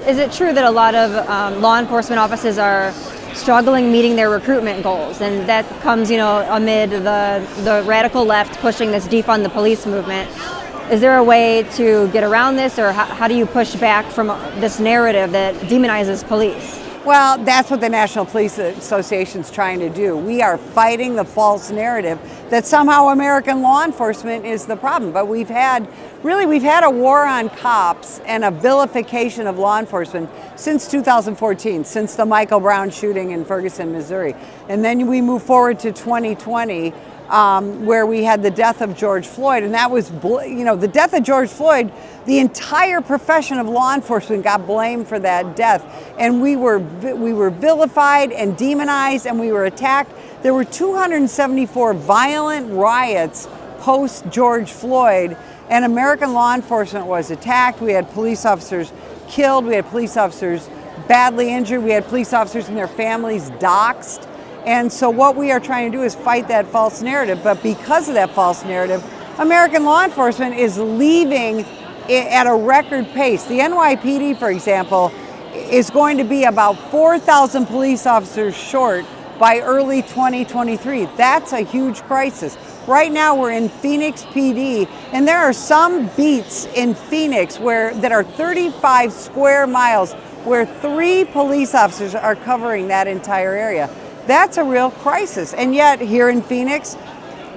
Is it true that a lot of law enforcement offices are struggling meeting their recruitment goals, and that comes, amid the radical left pushing this defund the police movement? Is there a way to get around this, or how do you push back from this narrative that demonizes police? Well, that's what the National Police Association is trying to do. We are fighting the false narrative that somehow American law enforcement is the problem. But we've had a war on cops and a vilification of law enforcement since 2014, since the Michael Brown shooting in Ferguson, Missouri. And then we move forward to 2020, where we had the death of George Floyd. And that was, the death of George Floyd, the entire profession of law enforcement got blamed for that death. And we were vilified and demonized, and we were attacked. There were 274 violent riots post George Floyd, and American law enforcement was attacked. We had police officers killed. We had police officers badly injured. We had police officers and their families doxxed. And so what we are trying to do is fight that false narrative. But because of that false narrative, American law enforcement is leaving at a record pace. The NYPD, for example, is going to be about 4,000 police officers short by early 2023. That's a huge crisis. Right now we're in Phoenix PD, and there are some beats in Phoenix that are 35 square miles where 3 police officers are covering that entire area. That's a real crisis. And yet here in Phoenix,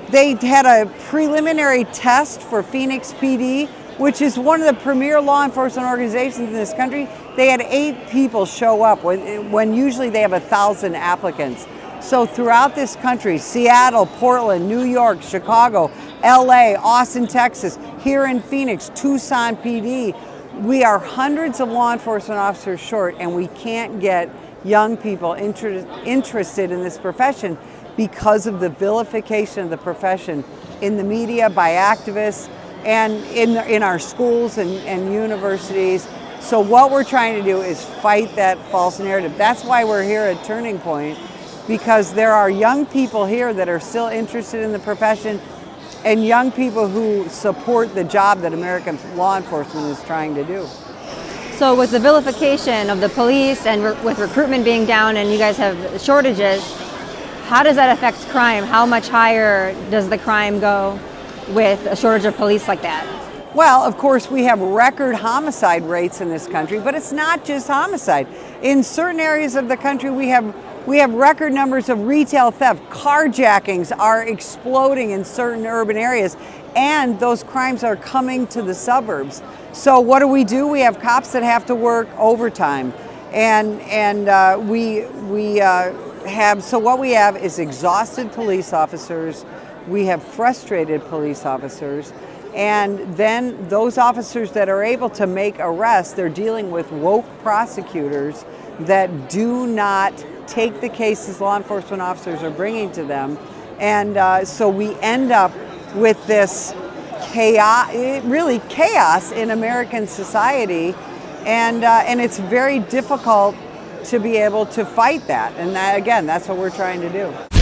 they had a preliminary test for Phoenix PD, which is one of the premier law enforcement organizations in this country. They had 8 people show up when usually they have 1,000 applicants. So throughout this country, Seattle, Portland, New York, Chicago, LA, Austin, Texas, here in Phoenix, Tucson PD, we are hundreds of law enforcement officers short, and we can't get young people interested in this profession because of the vilification of the profession in the media, by activists, and in our schools and universities. So what we're trying to do is fight that false narrative. That's why we're here at Turning Point, because there are young people here that are still interested in the profession, and young people who support the job that American law enforcement is trying to do. So with the vilification of the police and with recruitment being down and you guys have shortages, how does that affect crime? How much higher does the crime go with a shortage of police like that? Well, of course, we have record homicide rates in this country, but it's not just homicide. In certain areas of the country, we have record numbers of retail theft. Carjackings are exploding in certain urban areas, and those crimes are coming to the suburbs. So what do? We have cops that have to work overtime, so what we have is exhausted police officers. We have frustrated police officers, and then those officers that are able to make arrests, they're dealing with woke prosecutors that do not take the cases law enforcement officers are bringing to them, and so we end up with this chaos in American society, and it's very difficult to be able to fight that. And that, again, that's what we're trying to do.